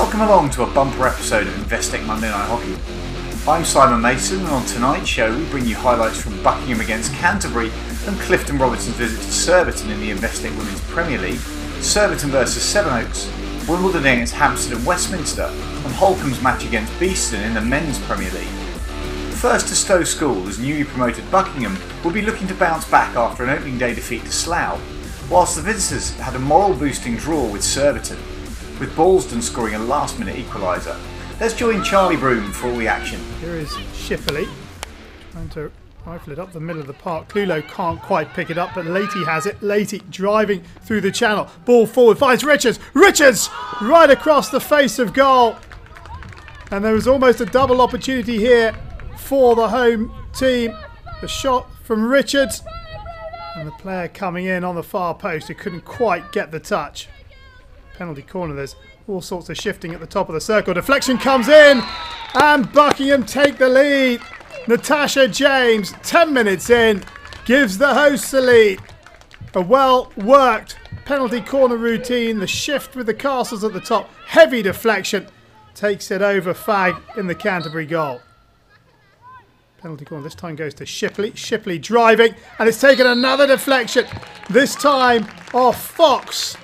Welcome along to a bumper episode of Investec Monday Night Hockey. I'm Simon Mason, and on tonight's show we bring you highlights from Buckingham against Canterbury and Clifton Robertson's visit to Surbiton in the Investec Women's Premier League, Surbiton versus Sevenoaks, Wimbledon against Hampstead and Westminster, and Holcombe's match against Beeston in the Men's Premier League. First to Stowe School, as newly promoted Buckingham will be looking to bounce back after an opening day defeat to Slough, whilst the visitors had a moral boosting draw with Surbiton, with Beeston scoring a last-minute equaliser. Let's join Charlie Broom for all the action. Here is Shipley trying to rifle it up the middle of the park. Clulo can't quite pick it up, but Leahy has it. Leahy driving through the channel. Ball forward, finds Richards. Richards right across the face of goal. And there was almost a double opportunity here for the home team. The shot from Richards. And the player coming in on the far post who couldn't quite get the touch. Penalty corner, there's all sorts of shifting at the top of the circle. Deflection comes in and Buckingham take the lead. Natasha James, 10 minutes in, gives the hosts the lead. A well-worked penalty corner routine. The shift with the castles at the top. Heavy deflection. Takes it over Fag in the Canterbury goal. Penalty corner this time goes to Shipley. Shipley driving, and it's taken another deflection. This time off Fox,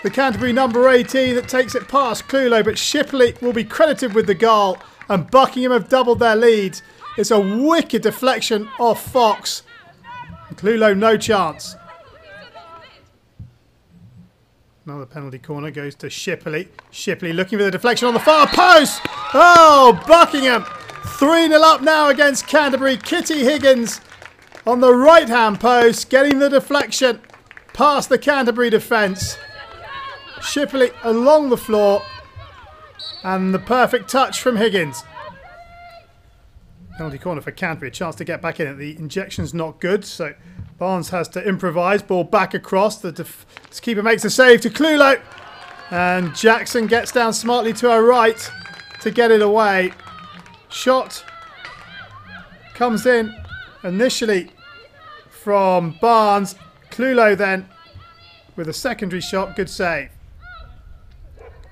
the Canterbury number 18, that takes it past Clulo, but Shipley will be credited with the goal, and Buckingham have doubled their lead. It's a wicked deflection off Fox. Clulo no chance. Another penalty corner goes to Shipley. Shipley looking for the deflection on the far post. Oh, Buckingham 3-0 up now against Canterbury. Kitty Higgins on the right-hand post, getting the deflection past the Canterbury defence. Shipley along the floor, and the perfect touch from Higgins. Penalty corner for Canterbury, a chance to get back in it. The injection's not good, so Barnes has to improvise. Ball back across. The keeper makes a save to Clulo, and Jackson gets down smartly to her right to get it away. Shot comes in initially from Barnes. Clulo then with a secondary shot. Good save.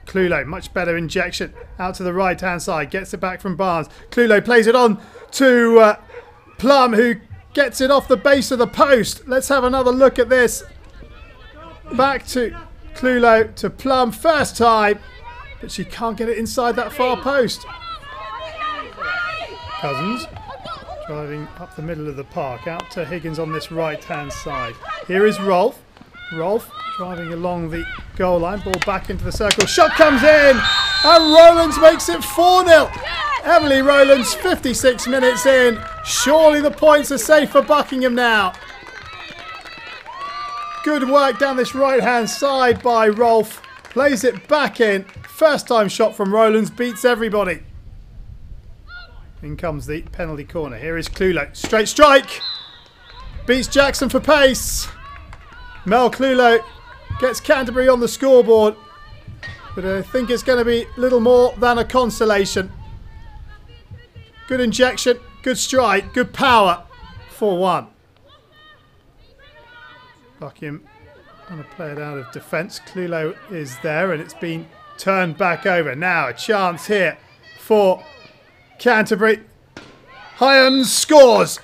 Clulo, much better injection out to the right hand side, gets it back from Barnes. Clulo plays it on to Plum, who gets it off the base of the post. Let's have another look at this. Back to Clulo to Plum, first time, but she can't get it inside that far post. Cousins driving up the middle of the park, out to Higgins on this right hand side. Here is Rolfe. Rolfe driving along the goal line, ball back into the circle, shot comes in, and Rowlands makes it 4-0. Emily Rowlands, 56 minutes in. Surely the points are safe for Buckingham now. Good work down this right hand side by Rolfe. Plays it back in. First time shot from Rowlands, beats everybody. In comes the penalty corner. Here is Clulo. Straight strike. Beats Jackson for pace. Mel Clulo gets Canterbury on the scoreboard, but I think it's going to be little more than a consolation. Good injection, good strike, good power. 4-1. Buckingham going to play it out of defence. Clulo is there, and it's been turned back over. Now a chance here for Canterbury. Hyams scores.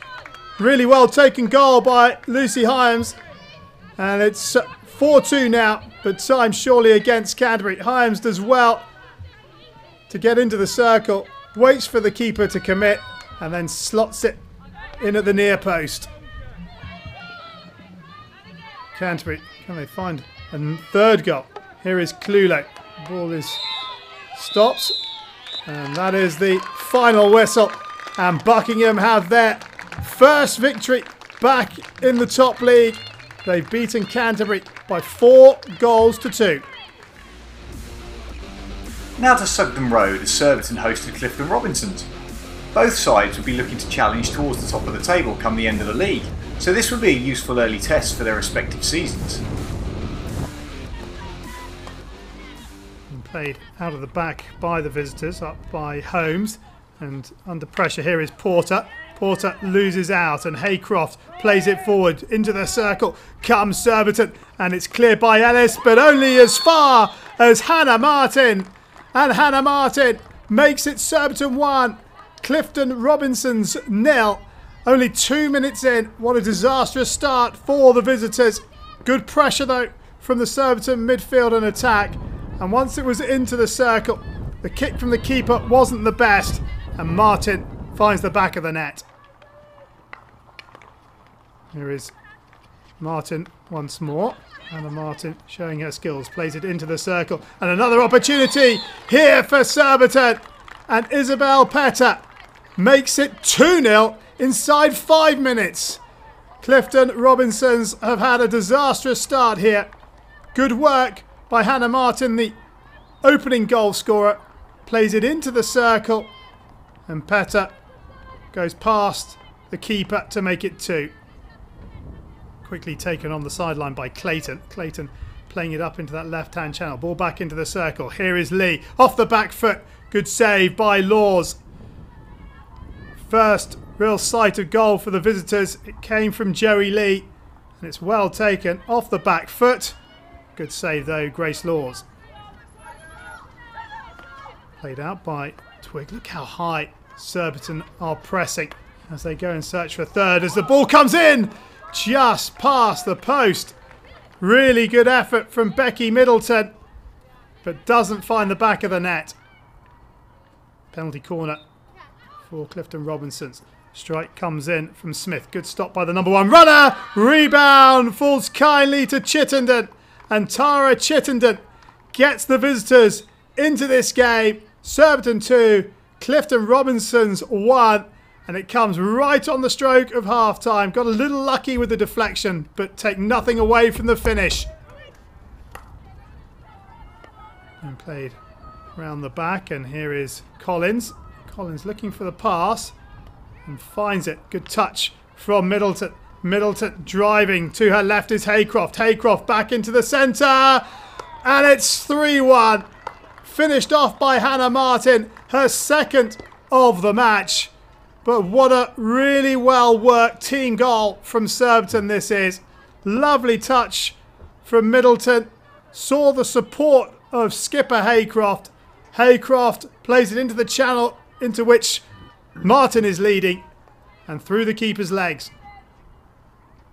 Really well taken goal by Lucy Hyams. And it's 4-2 now, but time surely against Canterbury. Hyams does well to get into the circle, waits for the keeper to commit, and then slots it in at the near post. Canterbury, can they find a third goal? Here is Clulo. Ball is stopped, and that is the final whistle. And Buckingham have their first victory back in the top league. They've beaten Canterbury by 4-2. Now to Sugden Road, as Surbiton hosted Clifton Robinsons. Both sides would be looking to challenge towards the top of the table come the end of the league, so this would be a useful early test for their respective seasons. And played out of the back by the visitors, up by Holmes, and under pressure here is Porter. Porter loses out, and Haycroft plays it forward into the circle. Comes Surbiton, and it's cleared by Ellis, but only as far as Hannah Martin. And Hannah Martin makes it Surbiton 1, Clifton Robinson's 0. Only 2 minutes in. What a disastrous start for the visitors. Good pressure though from the Surbiton midfield and attack. And once it was into the circle, the kick from the keeper wasn't the best. And Martin finds the back of the net. Here is Martin once more. Hannah Martin showing her skills. Plays it into the circle. And another opportunity here for Surbiton. And Isabel Petter makes it 2-0 inside 5 minutes. Clifton Robinsons have had a disastrous start here. Good work by Hannah Martin, the opening goal scorer. Plays it into the circle. And Petter goes past the keeper to make it 2. Quickly taken on the sideline by Clayton. Clayton playing it up into that left-hand channel. Ball back into the circle. Here is Lee. Off the back foot. Good save by Laws. First real sight of goal for the visitors. It came from Joey Lee. And it's well taken off the back foot. Good save though, Grace Laws. Played out by Twig. Look how high Surbiton are pressing as they go and search for third as the ball comes in just past the post. Really good effort from Becky Middleton, but doesn't find the back of the net. Penalty corner for Clifton Robinsons. Strike comes in from Smith. Good stop by the number 1 runner. Rebound falls kindly to Chittenden. And Tara Chittenden gets the visitors into this game. Surbiton 2, Clifton Robinsons 1. And it comes right on the stroke of half-time. Got a little lucky with the deflection, but take nothing away from the finish. And played round the back, and here is Collins. Collins looking for the pass and finds it. Good touch from Middleton. Middleton driving to her left is Haycroft. Haycroft back into the centre. And it's 3-1. Finished off by Hannah Martin. Her second of the match. But what a really well worked team goal from Surbiton this is. Lovely touch from Middleton. Saw the support of skipper Haycroft. Haycroft plays it into the channel into which Martin is leading. And through the keeper's legs.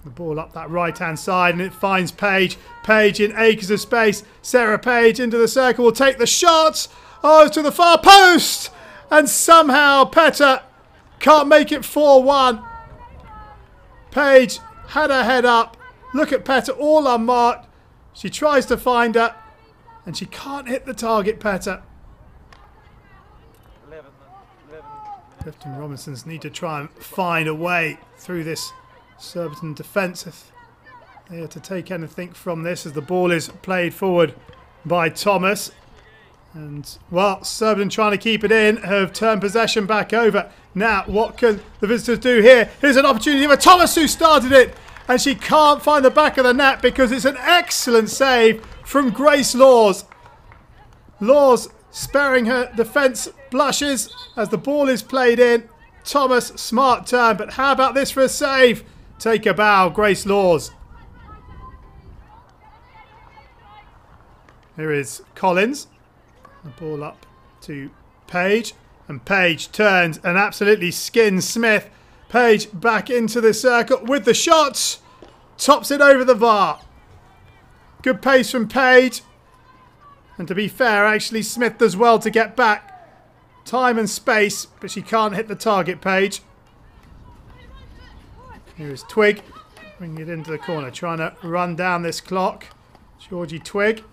The ball up that right-hand side and it finds Page. Page in acres of space. Sarah Page into the circle will take the shot. Oh, to the far post. And somehow Petter can't make it 4-1. Page had her head up. Look at Petter, all unmarked. She tries to find her. And she can't hit the target, Petter. Clifton Robinsons need to try and find a way through this Surbiton defence if they are to take anything from this, as the ball is played forward by Thomas. And, well, Surbiton trying to keep it in have turned possession back over. Now, what can the visitors do here? Here's an opportunity for Thomas, who started it. And she can't find the back of the net because it's an excellent save from Grace Laws. Laws sparing her defence blushes as the ball is played in. Thomas, smart turn, but how about this for a save? Take a bow, Grace Laws. Here is Collins. The ball up to Page. And Page turns and absolutely skins Smith. Page back into the circle with the shots. Tops it over the bar. Good pace from Page. And to be fair, actually Smith does well to get back. Time and space, but she can't hit the target, Page. Here is Twig. Bringing it into the corner. Trying to run down this clock. Georgie Twig.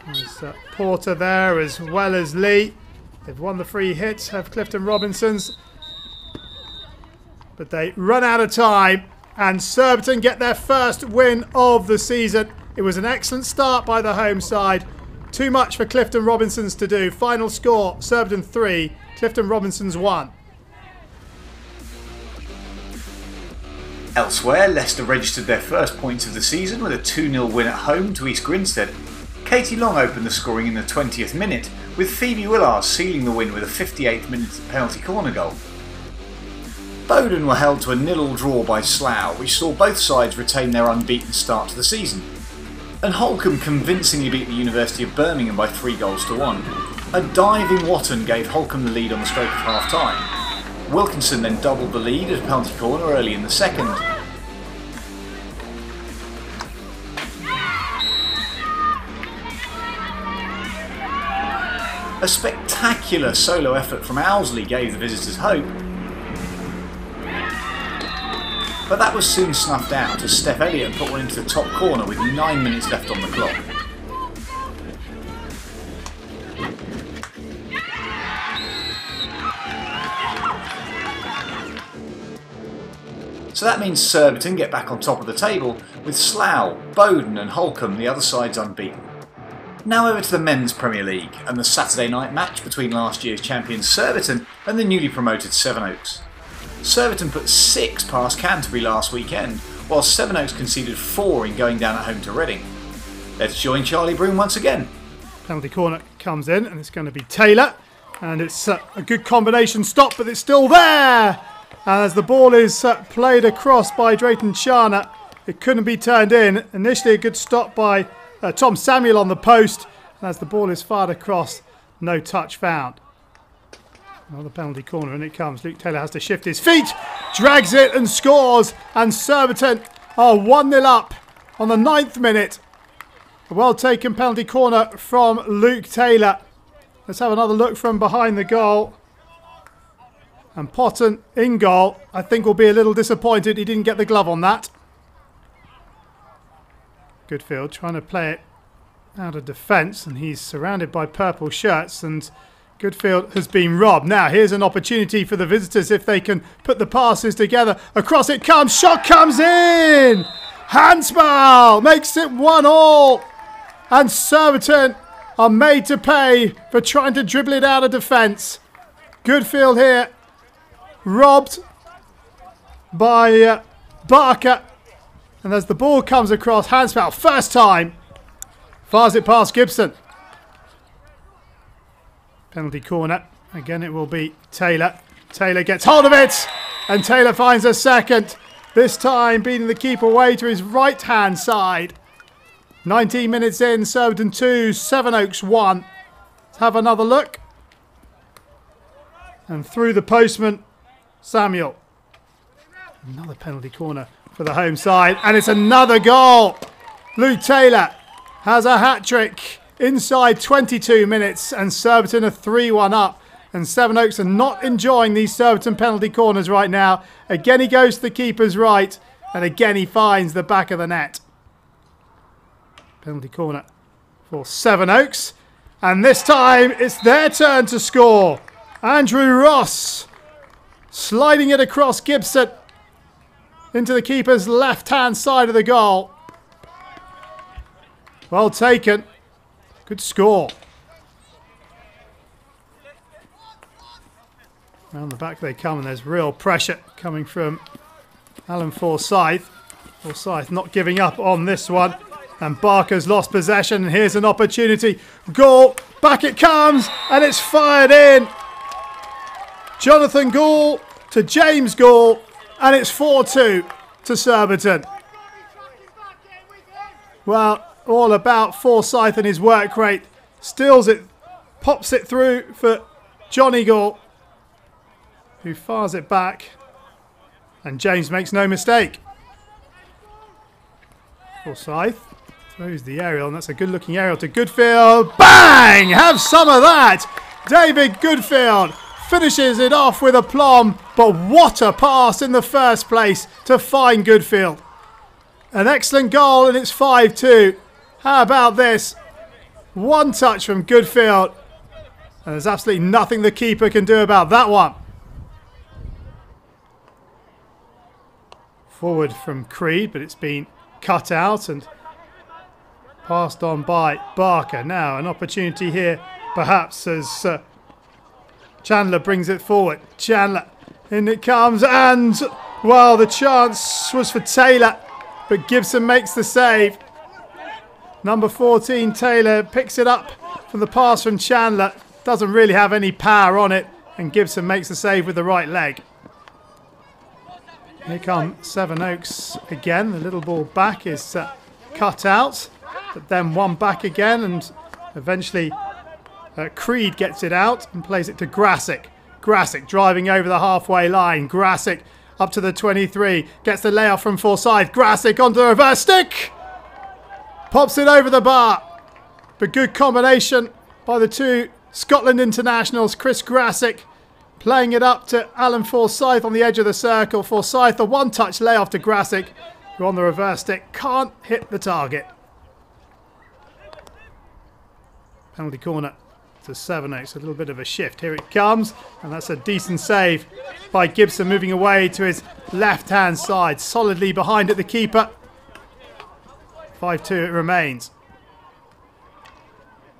There's Porter there as well as Lee. They've won the free hits, have Clifton Robinsons. But they run out of time. And Surbiton get their first win of the season. It was an excellent start by the home side. Too much for Clifton Robinsons to do. Final score, Surbiton 3, Clifton Robinsons 1. Elsewhere, Leicester registered their first points of the season with a 2-0 win at home to East Grinstead. Katie Long opened the scoring in the 20th minute, with Phoebe Willars sealing the win with a 58th minute penalty corner goal. Bowden were held to a 0-0 draw by Slough, which saw both sides retain their unbeaten start to the season. And Holcombe convincingly beat the University of Birmingham by 3-1. A diving Watton gave Holcombe the lead on the stroke of half-time. Wilkinson then doubled the lead at a penalty corner early in the second. A spectacular solo effort from Owsley gave the visitors hope, but that was soon snuffed out as Steph Elliott put one into the top corner with 9 minutes left on the clock. So that means Surbiton get back on top of the table with Slough, Bowden and Holcombe the other sides unbeaten. Now over to the Men's Premier League and the Saturday night match between last year's champions Surbiton and the newly promoted Sevenoaks. Surbiton put 6 past Canterbury last weekend, while Sevenoaks conceded 4 in going down at home to Reading. Let's join Charlie Broom once again. Penalty corner comes in and it's going to be Taylor, and it's a good combination stop, but it's still there. And as the ball is played across by Drayton Charner, it couldn't be turned in. Initially a good stop by Tom Samuel on the post, and as the ball is fired across, no touch found. Another penalty corner and it comes. Luke Taylor has to shift his feet, drags it and scores, and Surbiton are 1-0 up on the 9th minute. A well taken penalty corner from Luke Taylor. Let's have another look from behind the goal. And Potton in goal, I think, will be a little disappointed he didn't get the glove on that. Goodfield trying to play it out of defence, and he's surrounded by purple shirts, and Goodfield has been robbed. Now here's an opportunity for the visitors if they can put the passes together. Across it comes, shot comes in! Handspal makes it 1-1, and Surbiton are made to pay for trying to dribble it out of defence. Goodfield here, robbed by Barker, and as the ball comes across, handspal first time, fires it past Gibson. Penalty corner. Again, it will be Taylor. Taylor gets hold of it, and Taylor finds a second. This time beating the keeper away to his right-hand side. 19 minutes in, Surbiton 2, Sevenoaks 1. Let's have another look. And through the postman, Samuel. Another penalty corner for the home side, and it's another goal. Luke Taylor has a hat-trick inside 22 minutes, and Surbiton are 3-1 up, and Sevenoaks are not enjoying these Surbiton penalty corners right now. Again he goes to the keeper's right, and again he finds the back of the net. Penalty corner for Sevenoaks, and this time it's their turn to score. Andrew Ross sliding it across Gibson into the keeper's left-hand side of the goal. Well taken. Good score. Round the back they come, and there's real pressure coming from Alan Forsyth. Forsyth not giving up on this one. And Barker's lost possession, and here's an opportunity. Goal, back it comes, and it's fired in. Jonathan Gould to James Gould, and it's 4-2 to Surbiton. Well, all about Forsyth and his work rate. Steals it, pops it through for Johnny Gould, who fires it back, and James makes no mistake. Forsyth throws the aerial, and that's a good looking aerial to Goodfield. Bang! Have some of that! David Goodfield finishes it off with aplomb, but what a pass in the first place to find Goodfield. An excellent goal, and it's 5-2. How about this? One touch from Goodfield, and there's absolutely nothing the keeper can do about that one. Forward from Creed, but it's been cut out and passed on by Barker. Now an opportunity here, perhaps, as Chandler brings it forward. Chandler, in it comes, and, well, the chance was for Taylor, but Gibson makes the save. Number 14, Taylor, picks it up from the pass from Chandler. Doesn't really have any power on it, and Gibson makes the save with the right leg. Here come Sevenoaks again. The little ball back is cut out, but then one back again, and eventually Creed gets it out and plays it to Grasic. Grasic driving over the halfway line. Grasic up to the 23. Gets the layoff from Forsyth. Grasic onto the reverse stick. Pops it over the bar. But good combination by the two Scotland internationals. Chris Grasic playing it up to Alan Forsyth on the edge of the circle. Forsyth, a one-touch layoff to Grasic, who on the reverse stick can't hit the target. Penalty corner to Sevenoaks. A little bit of a shift. Here it comes. And that's a decent save by Gibson, moving away to his left-hand side. Solidly behind it, the keeper. 5-2 it remains.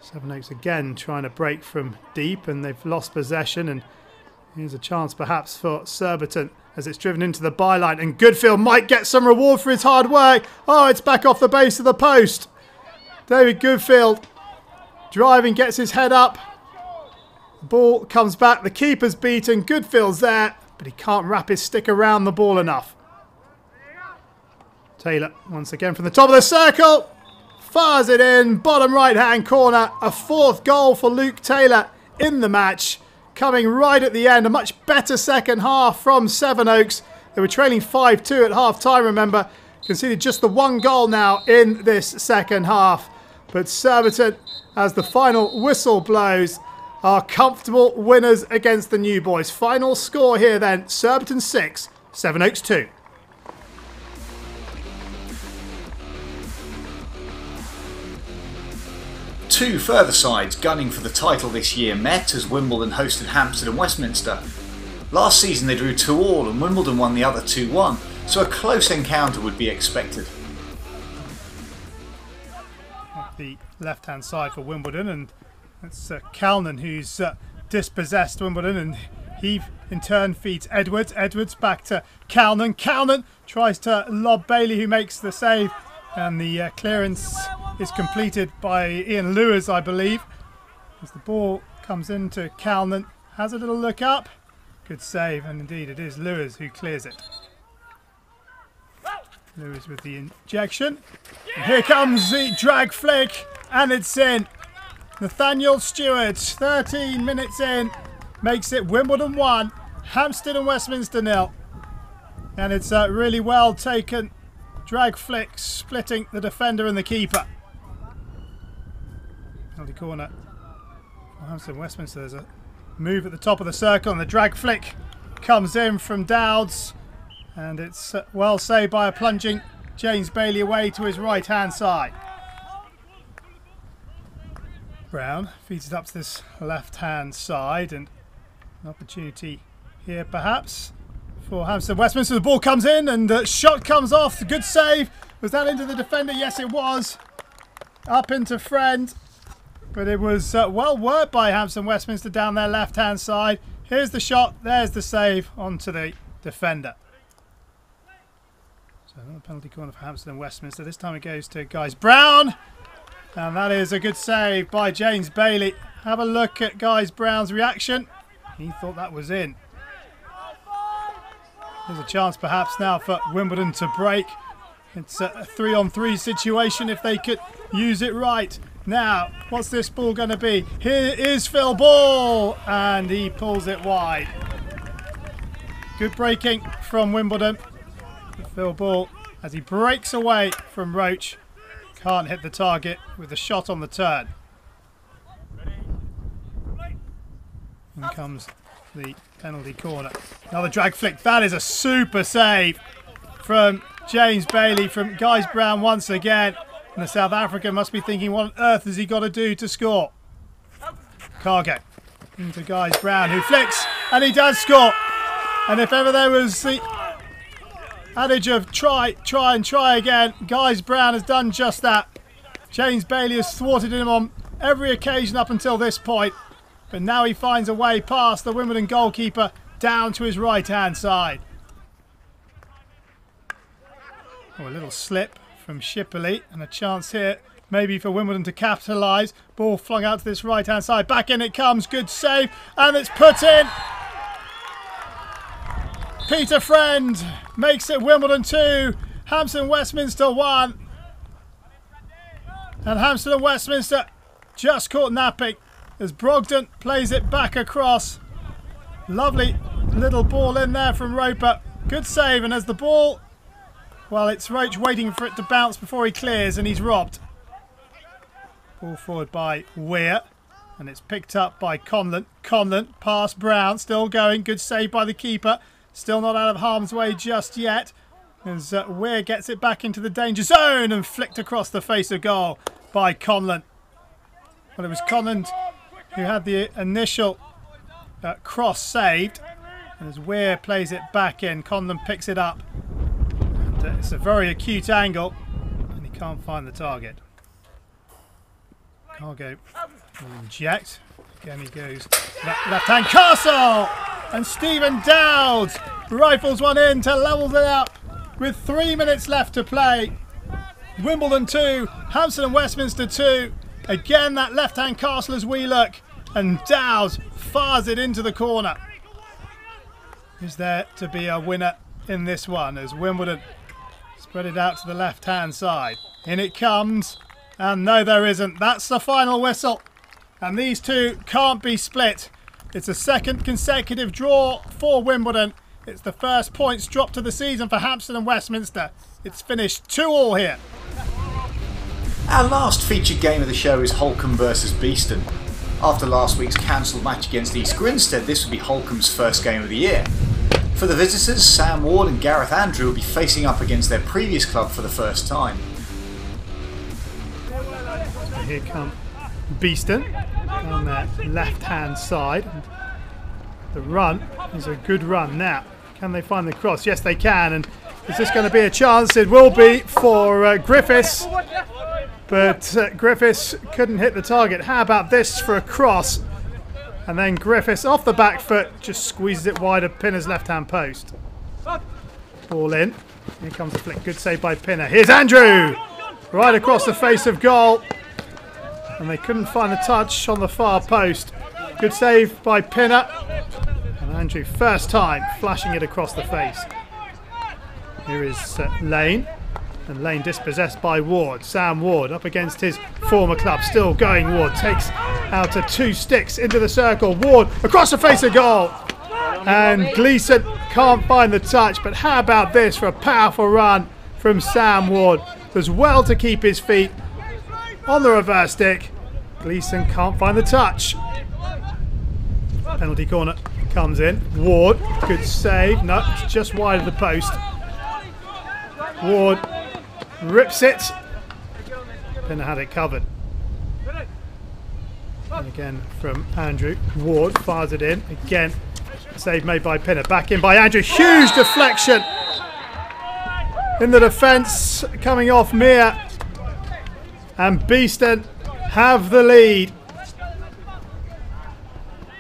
Sevenoaks again trying to break from deep, and they've lost possession. And here's a chance perhaps for Surbiton as it's driven into the byline. And Goodfield might get some reward for his hard work. Oh, it's back off the base of the post. David Goodfield driving, gets his head up. The ball comes back. The keeper's beaten. Goodfield's there, but he can't wrap his stick around the ball enough. Taylor once again from the top of the circle. Fires it in. Bottom right-hand corner. A fourth goal for Luke Taylor in the match. Coming right at the end. A much better second half from Sevenoaks. They were trailing 5-2 at half-time, remember. Conceded just the one goal now in this second half. But Surbiton, as the final whistle blows, are comfortable winners against the New Boys. Final score here then, Surbiton 6, Sevenoaks 2. Two further sides gunning for the title this year met as Wimbledon hosted Hampstead and Westminster. Last season they drew 2-2 and Wimbledon won the other 2-1, so a close encounter would be expected. The left-hand side for Wimbledon, and it's Calnan who's dispossessed Wimbledon, and he in turn feeds Edwards. Edwards back to Calnan. Calnan tries to lob Bailey, who makes the save, and the clearance is completed by Ian Lewis, I believe. As the ball comes into Calnan, has a little look up. Good save, and indeed it is Lewis who clears it. Lewis with the injection. And here comes the drag flick, and it's in. Nathaniel Stewart, 13 minutes in, makes it Wimbledon 1, Hampstead and Westminster 0. And it's really well taken. Drag flick splitting the defender and the keeper. Penalty corner for Hampstead and Westminster. There's a move at the top of the circle, and the drag flick comes in from Dowds. And it's well saved by a plunging James Bailey away to his right-hand side. Brown feeds it up to this left-hand side, and an opportunity here perhaps for Hampstead Westminster. The ball comes in, and the shot comes off. Good save. Was that into the defender? Yes, it was. Up into Friend. But it was well worked by Hampstead Westminster down their left-hand side. Here's the shot. There's the save onto the defender. So another penalty corner for Hampstead and Westminster. This time it goes to Guys Brown. And that is a good save by James Bailey. Have a look at Guys Brown's reaction. He thought that was in. There's a chance perhaps now for Wimbledon to break. It's a 3-on-3 situation if they could use it right. Now, what's this ball going to be? Here is Phil Ball, and he pulls it wide. Good breaking from Wimbledon. Phil Ball, as he breaks away from Roach, can't hit the target with the shot on the turn. In comes the penalty corner. Another drag flick. That is a super save from James Bailey from Guys Brown once again. And the South African must be thinking, what on earth has he got to do to score? Cargo into Guys Brown, who flicks, and he does score. And if ever there was the adage of try and try again, Guys Brown has done just that. James Bailey has thwarted him on every occasion up until this point, but now he finds a way past the Wimbledon goalkeeper down to his right-hand side. Oh, a little slip from Shipley, and a chance here maybe for Wimbledon to capitalise. Ball flung out to this right-hand side. Back in it comes. Good save, and it's put in. Peter Friend makes it Wimbledon 2, Hampstead and Westminster 1. And Hampstead and Westminster just caught napping as Brogdon plays it back across. Lovely little ball in there from Roper. Good save, and as the ball, well, it's Roach waiting for it to bounce before he clears, and he's robbed. Ball forward by Weir, and it's picked up by Conlon. Conlon past Brown, still going. Good save by the keeper. Still not out of harm's way just yet. As Weir gets it back into the danger zone and flicked across the face of goal by Conlon. Well, it was Conlon who had the initial cross saved. And as Weir plays it back in, Conlon picks it up. And it's a very acute angle, and he can't find the target. Cargo will inject. Again he goes left-hand Castle! And Stephen Dowds rifles one in to level it up with 3 minutes left to play. Wimbledon 2, Hampstead and Westminster 2. Again that left-hand Castle as we look. And Dowds fires it into the corner. Is there to be a winner in this one as Wimbledon spread it out to the left-hand side? In it comes. And no, there isn't. That's the final whistle. And these two can't be split. It's a second consecutive draw for Wimbledon. It's the first points dropped of the season for Hampstead and Westminster. It's finished 2-2 here. Our last featured game of the show is Holcombe versus Beeston. After last week's cancelled match against East Grinstead, this will be Holcombe's first game of the year. For the visitors, Sam Ward and Gareth Andrew will be facing up against their previous club for the first time. Here come Beeston on their left-hand side. And the run is a good run now. Can they find the cross? Yes, they can. And is this going to be a chance? It will be for Griffiths. But Griffiths couldn't hit the target. How about this for a cross? And then Griffiths off the back foot just squeezes it wide of Pinner's left-hand post. Ball in. Here comes the flick. Good save by Pinner. Here's Andrew! Right across the face of goal. And they couldn't find the touch on the far post. Good save by Pinner. And Andrew, first time, flashing it across the face. Here is Lane. And Lane dispossessed by Ward. Sam Ward up against his former club. Still going. Ward takes out to 2 sticks into the circle. Ward across the face of goal. And Gleeson can't find the touch. But how about this for a powerful run from Sam Ward? Does well to keep his feet on the reverse stick. Gleeson can't find the touch. Penalty corner comes in. Ward, good save. No, it's just wide of the post. Ward rips it. Pinner had it covered. And again from Andrew. Ward fires it in. Again, save made by Pinner. Back in by Andrew. Huge deflection in the defence coming off Mir. And Beeston have the lead.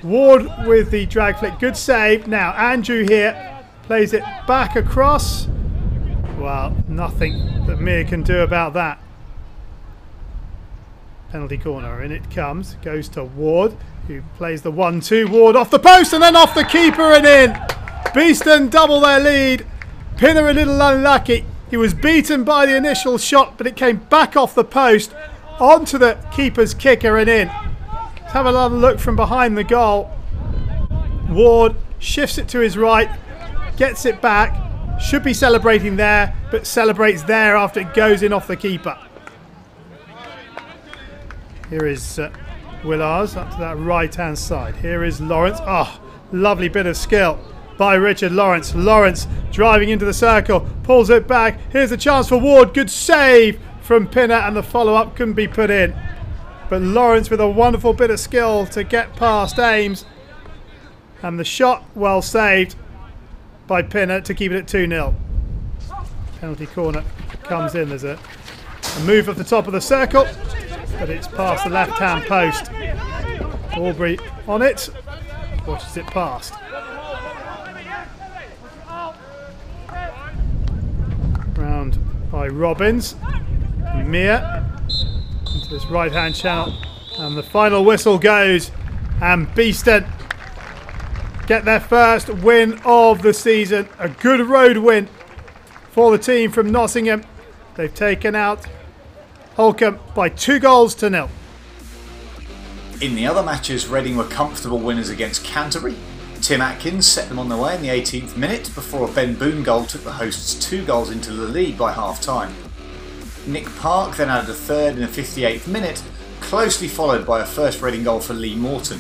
Ward with the drag flick. Good save. Now Andrew here plays it back across. Well, nothing that Mir can do about that. Penalty corner, in it comes. Goes to Ward, who plays the 1-2. Ward off the post and then off the keeper and in. Beeston double their lead. Pinner a little unlucky. He was beaten by the initial shot, but it came back off the post onto the keeper's kicker and in. Let's have another look from behind the goal. Ward shifts it to his right, gets it back. Should be celebrating there, but celebrates there after it goes in off the keeper. Here is Willars up to that right-hand side. Here is Lawrence. Oh, lovely bit of skill by Richard Lawrence. Lawrence driving into the circle, pulls it back. Here's a chance for Ward. Good save from Pinner, and the follow-up couldn't be put in. But Lawrence with a wonderful bit of skill to get past Ames. And the shot well saved by Pinner to keep it at 2-0. Penalty corner comes in. There's a move at the top of the circle, but it's past the left-hand post. Aubrey on it, watches it past. Round by Robbins. Mir into this right-hand channel. And the final whistle goes. And Beeston get their first win of the season. A good road win for the team from Nottingham. They've taken out Holcombe by 2-0. In the other matches, Reading were comfortable winners against Canterbury. Tim Atkins set them on their way in the 18th minute before a Ben Boone goal took the hosts 2 goals into the lead by half-time. Nick Park then added a third in the 58th minute, closely followed by a first Reading goal for Lee Morton.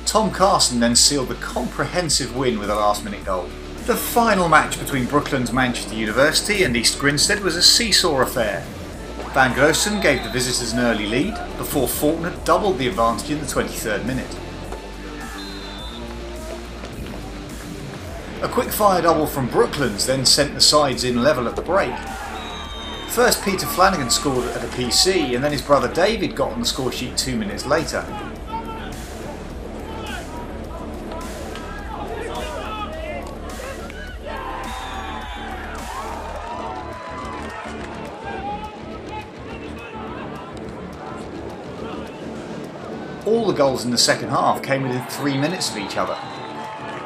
Tom Carson then sealed the comprehensive win with a last-minute goal. The final match between Brooklands Manchester University and East Grinstead was a seesaw affair. Van Groosen gave the visitors an early lead before Faulkner doubled the advantage in the 23rd minute. A quick-fire double from Brooklands then sent the sides in level at the break. First Peter Flanagan scored at a PC and then his brother David got on the scoresheet 2 minutes later. All the goals in the second half came within 3 minutes of each other.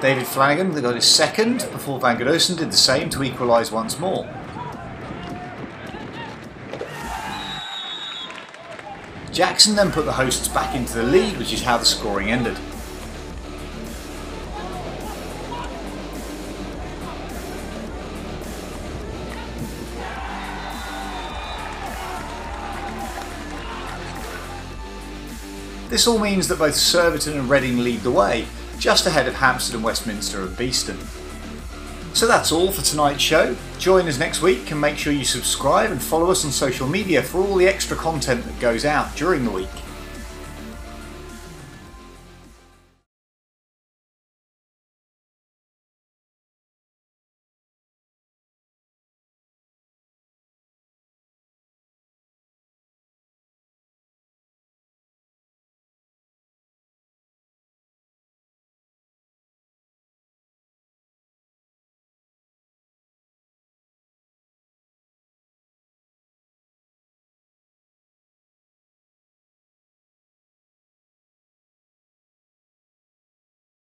David Flanagan got his second before Van Groosen did the same to equalise once more. Jackson then put the hosts back into the lead, which is how the scoring ended. This all means that both Surbiton and Reading lead the way, just ahead of Hampstead and Westminster and Beeston. So that's all for tonight's show. Join us next week and make sure you subscribe and follow us on social media for all the extra content that goes out during the week.